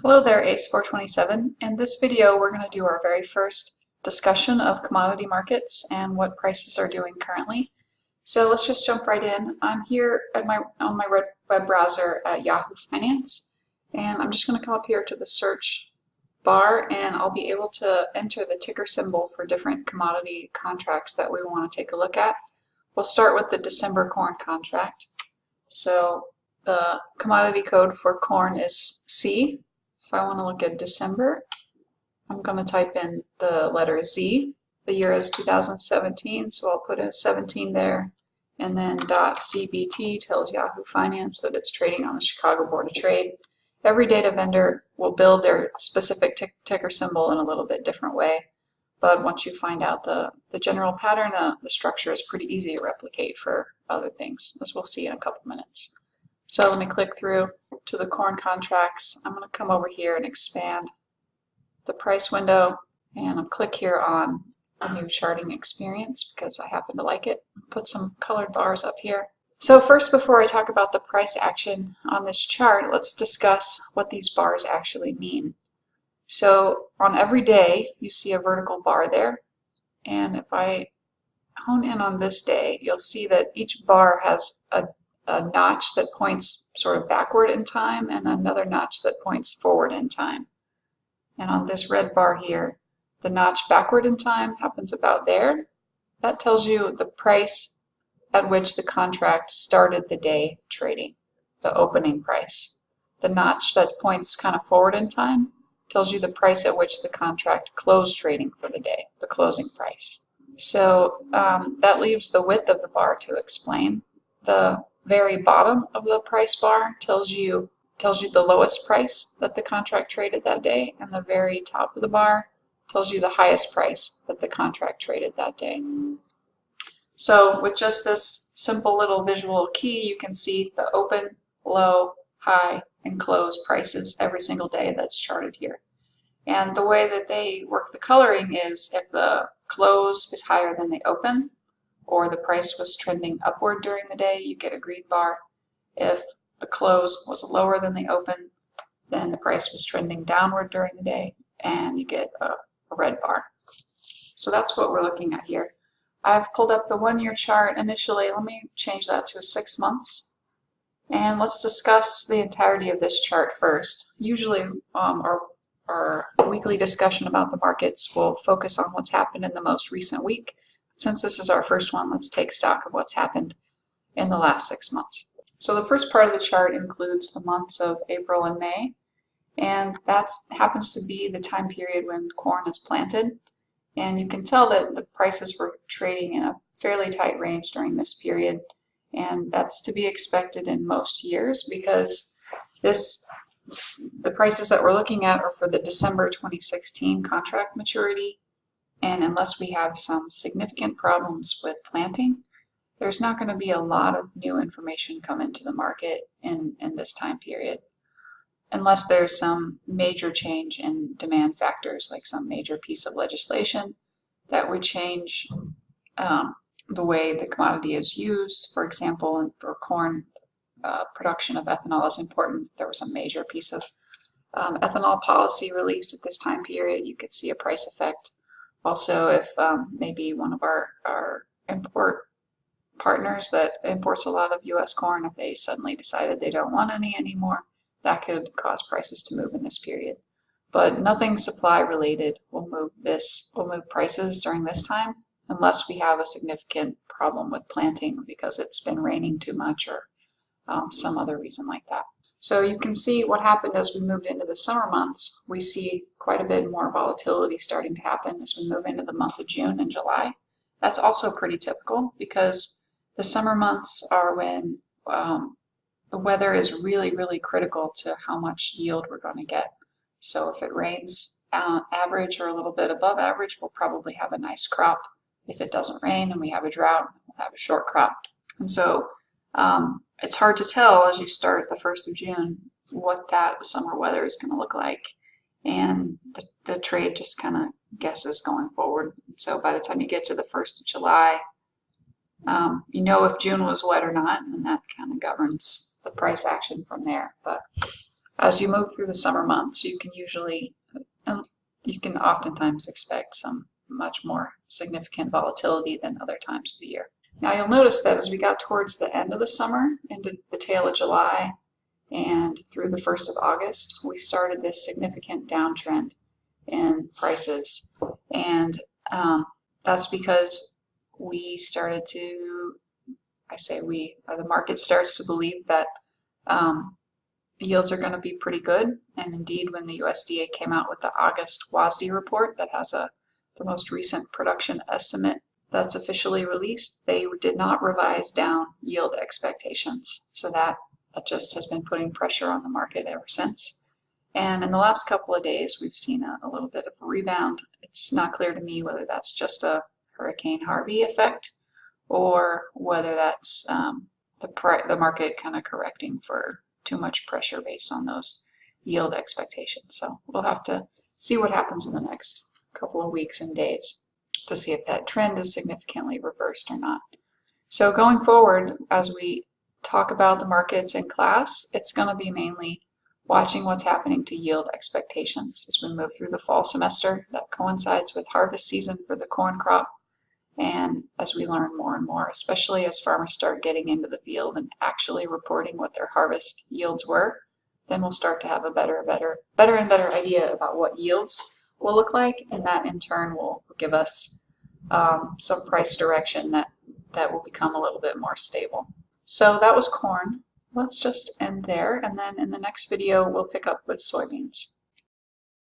Hello there, Ace427. In this video, we're going to do our very first discussion of commodity markets and what prices are doing currently. So let's just jump right in. I'm here at on my web browser at Yahoo Finance, and I'm just going to come up here to the search bar, and I'll be able to enter the ticker symbol for different commodity contracts that we want to take a look at. We'll start with the December corn contract. So the commodity code for corn is C. If I want to look at December, I'm going to type in the letter Z. The year is 2017, so I'll put a 17 there. And then .cbt tells Yahoo Finance that it's trading on the Chicago Board of Trade. Every data vendor will build their specific ticker symbol in a little bit different way. But once you find out the general pattern, the structure is pretty easy to replicate for other things, as we'll see in a couple minutes. So let me click through to the corn contracts. I'm going to come over here and expand the price window, and I'll click here on the new charting experience because I happen to like it. Put some colored bars up here. So first, before I talk about the price action on this chart, let's discuss what these bars actually mean. So on every day, you see a vertical bar there, and if I hone in on this day, you'll see that each bar has a notch that points sort of backward in time and another notch that points forward in time. And on this red bar here, the notch backward in time happens about there. That tells you the price at which the contract started the day trading, the opening price. The notch that points kind of forward in time tells you the price at which the contract closed trading for the day, the closing price. So that leaves the width of the bar to explain. The very bottom of the price bar tells you the lowest price that the contract traded that day, and the very top of the bar tells you the highest price that the contract traded that day. So with just this simple little visual key, you can see the open, low, high, and close prices every single day that's charted here. And the way that they work the coloring is if the close is higher than the open, or the price was trending upward during the day, you get a green bar. If the close was lower than the open, then the price was trending downward during the day, and you get a red bar. So that's what we're looking at here. I've pulled up the 1-year chart initially. Let me change that to 6 months. And let's discuss the entirety of this chart first. Usually our weekly discussion about the markets will focus on what's happened in the most recent week. Since this is our first one, let's take stock of what's happened in the last 6 months. So the first part of the chart includes the months of April and May, and that happens to be the time period when corn is planted. And you can tell that the prices were trading in a fairly tight range during this period, and that's to be expected in most years because the prices that we're looking at are for the December 2016 contract maturity. And unless we have some significant problems with planting, there's not going to be a lot of new information come into the market in this time period, unless there's some major change in demand factors, like some major piece of legislation that would change the way the commodity is used. For example, for corn, production of ethanol is important. If there was a major piece of ethanol policy released at this time period, you could see a price effect. Also, if maybe one of our import partners that imports a lot of U.S. corn, if they suddenly decided they don't want any anymore, that could cause prices to move in this period. But nothing supply related will move prices during this time unless we have a significant problem with planting because it's been raining too much or some other reason like that. So you can see what happened as we moved into the summer months. We see quite a bit more volatility starting to happen as we move into the month of June and July. That's also pretty typical because the summer months are when the weather is really, really critical to how much yield we're going to get. So if it rains average or a little bit above average, we'll probably have a nice crop. If it doesn't rain and we have a drought, we'll have a short crop. And so it's hard to tell as you start the 1st of June what that summer weather is going to look like. And the trade just kind of guesses going forward. So by the time you get to the 1st of July, you know if June was wet or not, and that kind of governs the price action from there. But as you move through the summer months, you can oftentimes expect some much more significant volatility than other times of the year. Now you'll notice that as we got towards the end of the summer, into the tail of July and through the 1st of August, we started this significant downtrend in prices. And that's because we started to, the market starts to believe that yields are going to be pretty good. And indeed, when the USDA came out with the August WASDE report that has the most recent production estimate that's officially released, they did not revise down yield expectations. So that just has been putting pressure on the market ever since. And in the last couple of days, we've seen a little bit of a rebound. It's not clear to me whether that's just a Hurricane Harvey effect or whether that's the market kind of correcting for too much pressure based on those yield expectations. So we'll have to see what happens in the next couple of weeks and days to see if that trend is significantly reversed or not. So going forward, as we talk about the markets in class, it's going to be mainly watching what's happening to yield expectations as we move through the fall semester. That coincides with harvest season for the corn crop. And as we learn more and more, especially as farmers start getting into the field and actually reporting what their harvest yields were, then we'll start to have a better and better idea about what yields will look like, and that in turn will give us some price direction that will become a little bit more stable. So that was corn. Let's just end there, and then in the next video we'll pick up with soybeans.